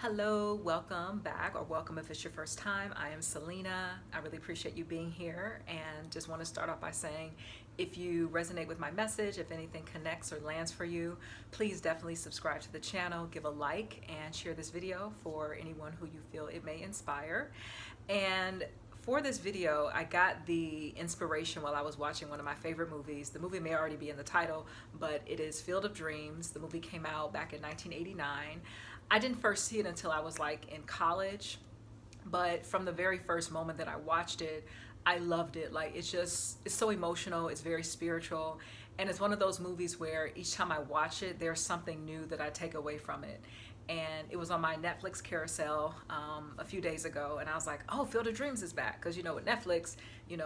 Hello, welcome back, or welcome if it's your first time. I am Selena. I really appreciate you being here, and just want to start off by saying if you resonate with my message, if anything connects or lands for you, please definitely subscribe to the channel, give a like, and share this video for anyone who you feel it may inspire. And for this video, I got the inspiration while I was watching one of my favorite movies. The movie may already be in the title, but it is Field of Dreams. The movie came out back in 1989. I didn't first see it until I was like in college, but from the very first moment that I watched it, I loved it. Like it's so emotional, it's very spiritual, and it's one of those movies where each time I watch it, there's something new that I take away from it. And it was on my Netflix carousel a few days ago, and I was like, oh, Field of Dreams is back. Because with Netflix,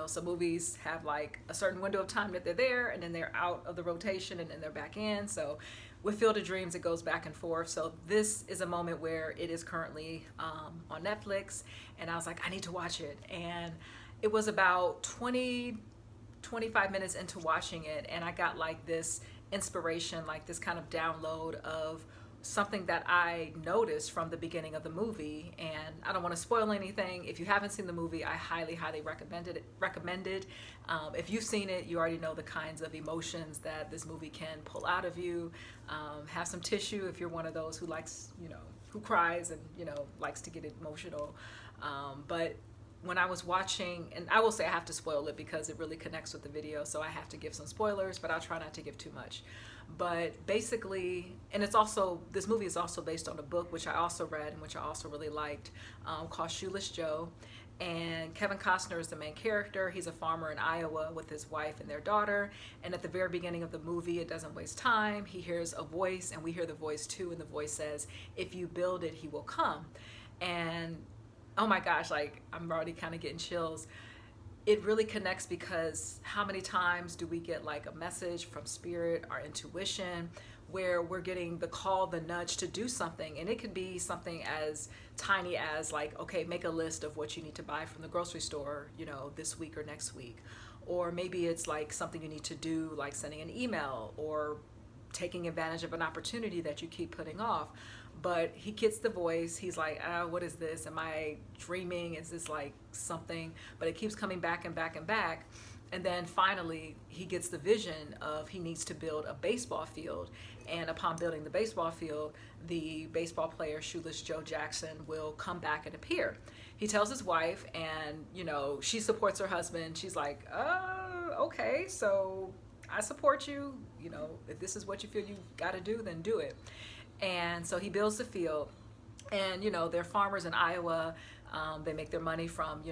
some movies have like a certain window of time that they're there, and then they're out of the rotation, and then they're back in. So with Field of Dreams, it goes back and forth. So this is a moment where it is currently on Netflix, and I was like, I need to watch it. And it was about 25 minutes into watching it, and I got like this inspiration, like this kind of download of something that I noticed from the beginning of the movie. And I don't want to spoil anything. If you haven't seen the movie, I highly recommend it. If you've seen it, you already know the kinds of emotions that this movie can pull out of you. Have some tissue if you're one of those who likes, who cries and likes to get emotional. But when I was watching, and I will say I have to spoil it because it really connects with the video, so I have to give some spoilers, but I'll try not to give too much. But basically, and this movie is also based on a book which I also read and which I also really liked, called Shoeless Joe. And Kevin Costner is the main character. He's a farmer in Iowa with his wife and their daughter. And at the very beginning of the movie, it doesn't waste time. He hears a voice, and we hear the voice too, and the voice says, if you build it, he will come. And oh my gosh, like I'm already kind of getting chills. It really connects because how many times do we get like a message from spirit, our intuition, where we're getting the call, the nudge to do something? And it could be something as tiny as like, okay, make a list of what you need to buy from the grocery store, this week or next week. Or maybe it's like something you need to do, like sending an email or taking advantage of an opportunity that you keep putting off. But he gets the voice. He's like, what is this? Am I dreaming? Is this like something? But it keeps coming back and back and back. And then finally, he gets the vision of he needs to build a baseball field. And upon building the baseball field, the baseball player, Shoeless Joe Jackson, will come back and appear. He tells his wife, and, she supports her husband. She's like, okay, so I support you. If this is what you feel you got to do, then do it. And so he builds the field, and they're farmers in Iowa. They make their money from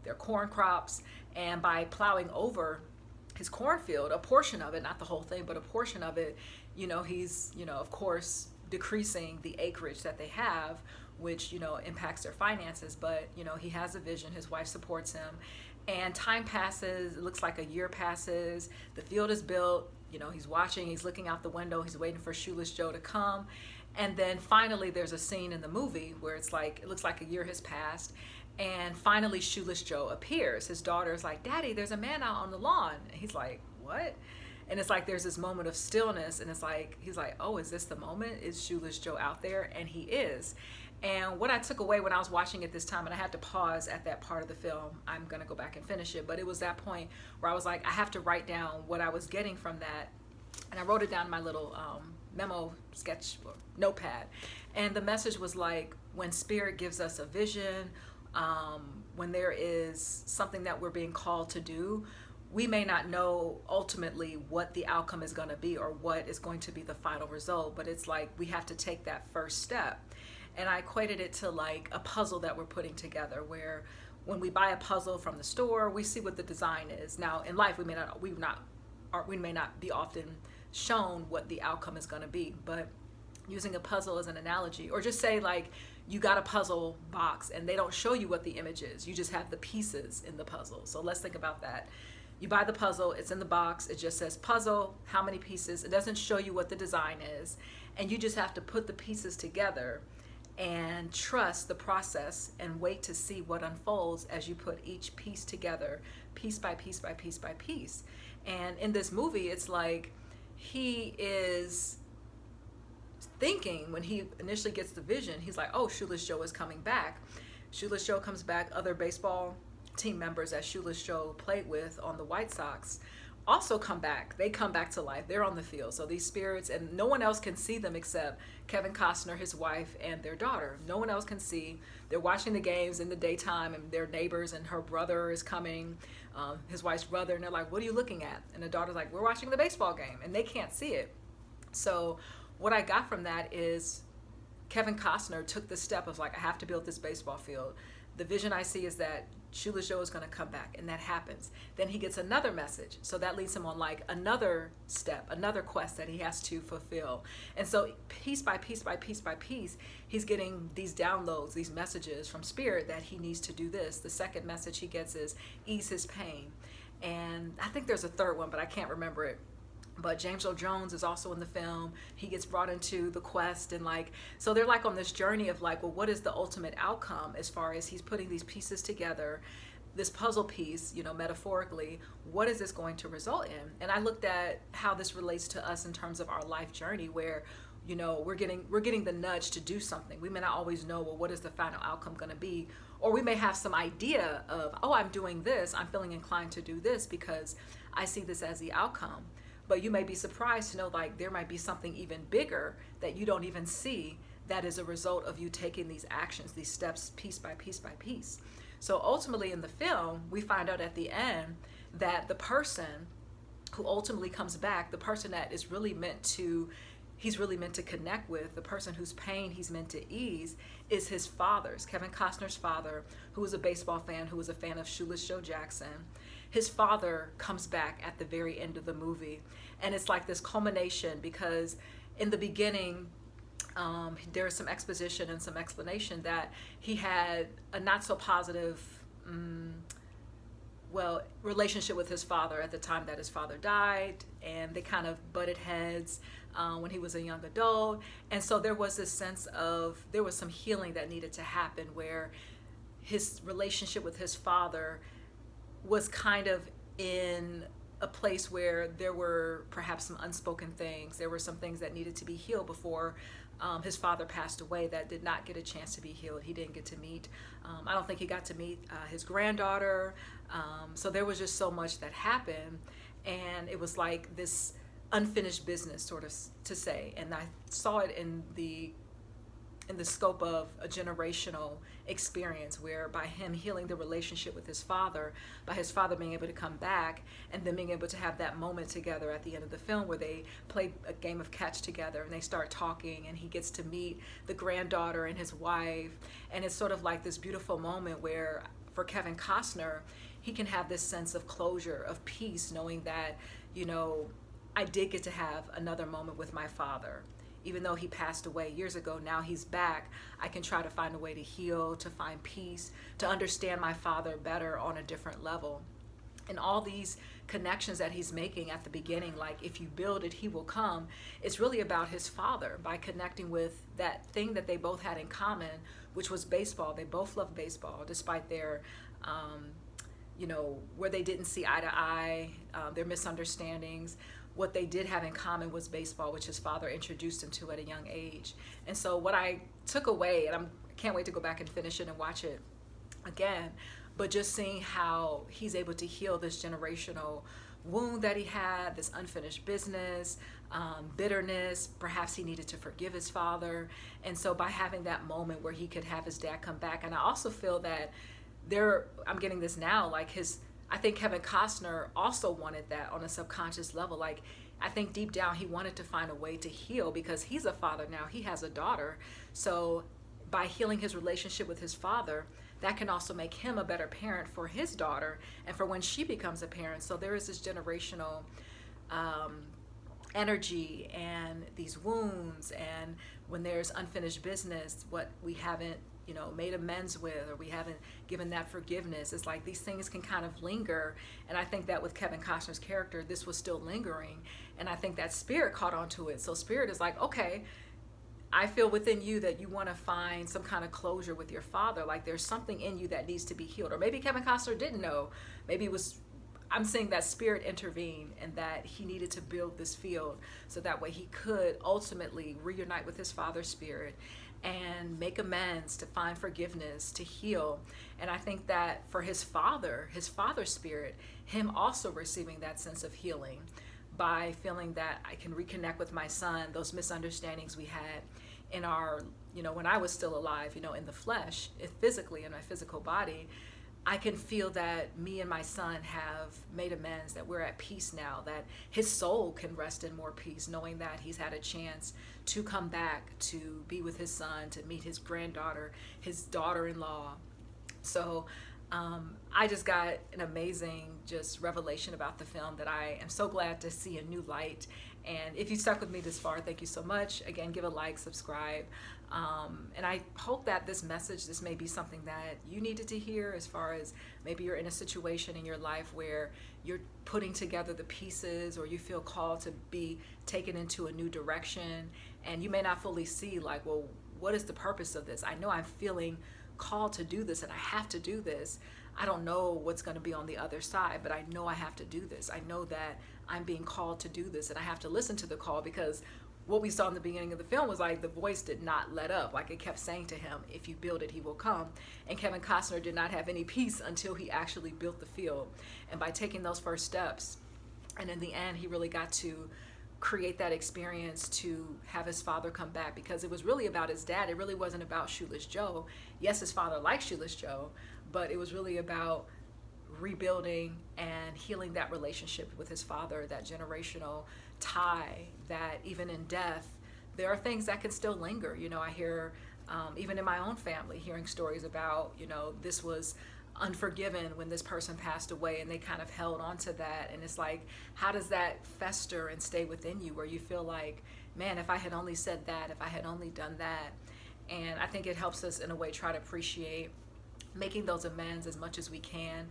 their corn crops, and by plowing over his cornfield, a portion of it, not the whole thing, but a portion of it, he's of course decreasing the acreage that they have, which impacts their finances. But he has a vision. His wife supports him, and time passes. It looks like a year passes. The field is built. He's watching, he's looking out the window, he's waiting for Shoeless Joe to come. And then finally there's a scene in the movie where it's like, it looks like a year has passed, and finally Shoeless Joe appears. His daughter is like, Daddy, there's a man out on the lawn. And he's like, what? And it's like there's this moment of stillness, and it's like, he's like, oh, is this the moment? Is Shoeless Joe out there? And he is. And what I took away when I was watching it this time, and I had to pause at that part of the film, I'm going to go back and finish it, but it was that point where I was like, I have to write down what I was getting from that. And I wrote it down in my little memo sketch or notepad. And the message was like, when spirit gives us a vision, when there is something that we're being called to do, we may not know ultimately what the outcome is going to be or what is going to be the final result, but it's like we have to take that first step. And I equated it to like a puzzle that we're putting together, where when we buy a puzzle from the store, we see what the design is. Now in life, we may not be often shown what the outcome is going to be, but using a puzzle as an analogy, or just say like you got a puzzle box and they don't show you what the image is, you just have the pieces in the puzzle. So let's think about that. You buy the puzzle, it's in the box, it just says puzzle, how many pieces, it doesn't show you what the design is, and you just have to put the pieces together and trust the process and wait to see what unfolds as you put each piece together, piece by piece by piece by piece. And in this movie, it's like he is thinking when he initially gets the vision, he's like, oh, Shoeless Joe is coming back. Shoeless Joe comes back. Other baseball team members that Shoeless Joe played with on the White Sox also come back. They come back to life. They're on the field. So these spirits, and no one else can see them except Kevin Costner, his wife, and their daughter. No one else can see. They're watching the games in the daytime, and their neighbors, and her brother is coming, his wife's brother, and they're like, what are you looking at? And the daughter's like, we're watching the baseball game, and they can't see it. So what I got from that is Kevin Costner took the step of like, I have to build this baseball field. The vision I see is that Shoeless Joe is going to come back, and that happens. Then he gets another message, so that leads him on like another step, another quest that he has to fulfill. And so piece by piece by piece by piece, he's getting these downloads, these messages from Spirit that he needs to do this. The second message he gets is ease his pain. And I think there's a third one, but I can't remember it. But James Earl Jones is also in the film. He gets brought into the quest, and like, so they're like on this journey of like, well, what is the ultimate outcome as far as he's putting these pieces together, this puzzle piece, you know, metaphorically, what is this going to result in? And I looked at how this relates to us in terms of our life journey, where, you know, we're getting the nudge to do something. We may not always know, well, what is the final outcome going to be? Or we may have some idea of, oh, I'm doing this, I'm feeling inclined to do this because I see this as the outcome. But you may be surprised to know like there might be something even bigger that you don't even see that is a result of you taking these actions, these steps piece by piece by piece. So ultimately in the film, we find out at the end that the person who ultimately comes back, the person that is really meant to, he's really meant to connect with, the person whose pain he's meant to ease, is his father's, Kevin Costner's father, who was a baseball fan, who was a fan of Shoeless Joe Jackson. His father comes back at the very end of the movie. And it's like this culmination, because in the beginning, there is some exposition and some explanation that he had a not so positive, relationship with his father at the time that his father died, and they kind of butted heads when he was a young adult. And so there was this sense of, there was some healing that needed to happen, where his relationship with his father was kind of in a place where there were perhaps some unspoken things. There were some things that needed to be healed before his father passed away that did not get a chance to be healed. He didn't get to meet, I don't think he got to meet his granddaughter. So there was just so much that happened, and it was like this unfinished business, sort of to say. And I saw it in the scope of a generational experience, where by him healing the relationship with his father, by his father being able to come back, and then being able to have that moment together at the end of the film where they play a game of catch together and they start talking, and he gets to meet the granddaughter and his wife. And it's sort of like this beautiful moment where for Kevin Costner, he can have this sense of closure, of peace, knowing that, you know, I did get to have another moment with my father. Even though he passed away years ago, now he's back. I can try to find a way to heal, to find peace, to understand my father better on a different level. And all these connections that he's making at the beginning, like if you build it, he will come, it's really about his father, by connecting with that thing that they both had in common, which was baseball. They both loved baseball, despite their, where they didn't see eye to eye, their misunderstandings. What they did have in common was baseball, which his father introduced him to at a young age. And so what I took away, and I can't wait to go back and finish it and watch it again, but just seeing how he's able to heal this generational wound that he had, this unfinished business, bitterness, perhaps he needed to forgive his father. And so by having that moment where he could have his dad come back, and I also feel that I'm getting this now, like I think Kevin Costner also wanted that on a subconscious level. Like, I think deep down he wanted to find a way to heal, because he's a father now, he has a daughter. So by healing his relationship with his father, that can also make him a better parent for his daughter and for when she becomes a parent. So there is this generational energy and these wounds, and when there's unfinished business, what we haven't made amends with, or we haven't given that forgiveness. It's like these things can kind of linger. And I think that with Kevin Costner's character, this was still lingering. And I think that Spirit caught onto it. So Spirit is like, okay, I feel within you that you want to find some kind of closure with your father. Like there's something in you that needs to be healed. Or maybe Kevin Costner didn't know. Maybe it was I'm seeing that Spirit intervene, and that he needed to build this field so that way he could ultimately reunite with his Father's Spirit and make amends, to find forgiveness, to heal. And I think that for his Father's Spirit, him also receiving that sense of healing by feeling that I can reconnect with my son, those misunderstandings we had in our, when I was still alive, in the flesh, physically, in my physical body, I can feel that me and my son have made amends, that we're at peace now, that his soul can rest in more peace, knowing that he's had a chance to come back, to be with his son, to meet his granddaughter, his daughter-in-law. So I just got an amazing just revelation about the film that I am so glad to see a new light. And if you stuck with me this far, thank you so much. Again, give a like, subscribe. And I hope that this message, this may be something that you needed to hear, as far as maybe you're in a situation in your life where you're putting together the pieces, or you feel called to be taken into a new direction, and you may not fully see, like, well, what is the purpose of this? I know I'm feeling called to do this and I have to do this. I don't know what's going to be on the other side, but I know I have to do this. I know that I'm being called to do this, and I have to listen to the call, because what we saw in the beginning of the film was like the voice did not let up. Like, it kept saying to him, if you build it, he will come. And Kevin Costner did not have any peace until he actually built the field. And by taking those first steps, and in the end, he really got to create that experience to have his father come back, because it was really about his dad. It really wasn't about Shoeless Joe. Yes, his father liked Shoeless Joe, but it was really about rebuilding and healing that relationship with his father, that generational tie, that even in death, there are things that can still linger. I hear, even in my own family, hearing stories about, this was unforgiven when this person passed away, and they kind of held on to that. And it's like, how does that fester and stay within you, where you feel like, man, if I had only said that, if I had only done that. And I think it helps us in a way try to appreciate making those amends as much as we can,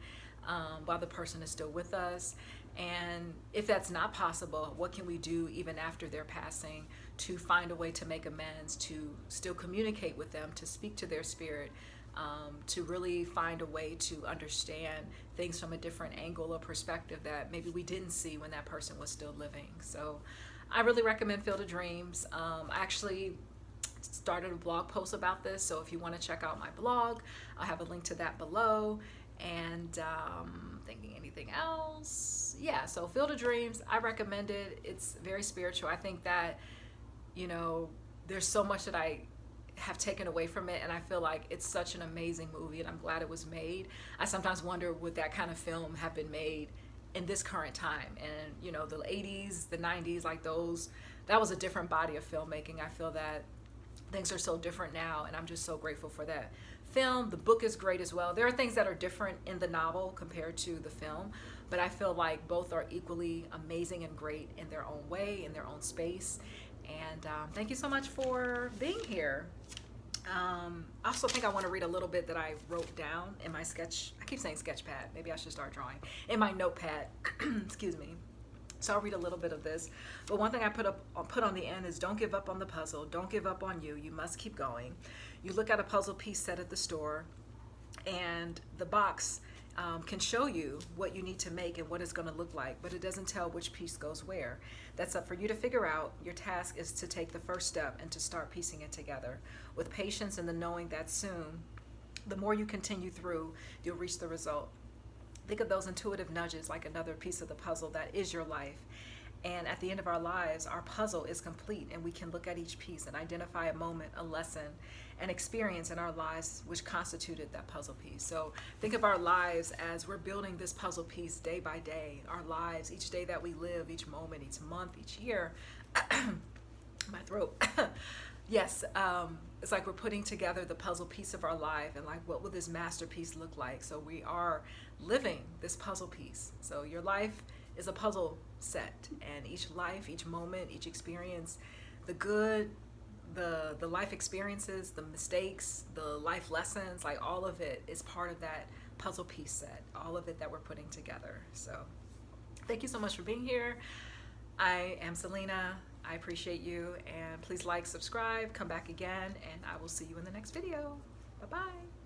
while the person is still with us. And if that's not possible, what can we do even after their passing to find a way to make amends, to still communicate with them, to speak to their spirit, to really find a way to understand things from a different angle or perspective that maybe we didn't see when that person was still living. So I really recommend Field of Dreams. I actually started a blog post about this, so if you want to check out my blog, I'll have a link to that below. And thinking anything else? Yeah, so Field of Dreams, I recommend it. It's very spiritual. I think that, there's so much that I have taken away from it, and I feel like it's such an amazing movie, and I'm glad it was made. I sometimes wonder, would that kind of film have been made in this current time? And the 80s, the 90s, like those, that was a different body of filmmaking. I feel that things are so different now, and I'm just so grateful for that film. The book is great as well. There are things that are different in the novel compared to the film, but I feel like both are equally amazing and great in their own way, in their own space. And thank you so much for being here. I also think I want to read a little bit that I wrote down in my sketch. I keep saying sketch pad. Maybe I should start drawing. In my notepad. Excuse me. So I'll read a little bit of this. But one thing I put on the end is, don't give up on the puzzle. Don't give up on you. You must keep going. You look at a puzzle piece set at the store, and the box can show you what you need to make and what it's going to look like, but it doesn't tell which piece goes where. That's up for you to figure out. Your task is to take the first step and to start piecing it together with patience, and the knowing that soon, the more you continue through, you'll reach the result. Think of those intuitive nudges like another piece of the puzzle that is your life. And at the end of our lives, our puzzle is complete, and we can look at each piece and identify a moment, a lesson, an experience in our lives which constituted that puzzle piece. So think of our lives as we're building this puzzle piece day by day. Our lives, each day that we live, each moment, each month, each year. My throat. Yes, it's like we're putting together the puzzle piece of our life, and like, what will this masterpiece look like? So we are living this puzzle piece. So your life is a puzzle set, and each life, each moment, each experience, the good, the life experiences, the mistakes, the life lessons, like all of it is part of that puzzle piece set, all of it that we're putting together. So thank you so much for being here. I am Selena. I appreciate you, and please like, subscribe, come back again, and I will see you in the next video. Bye-bye.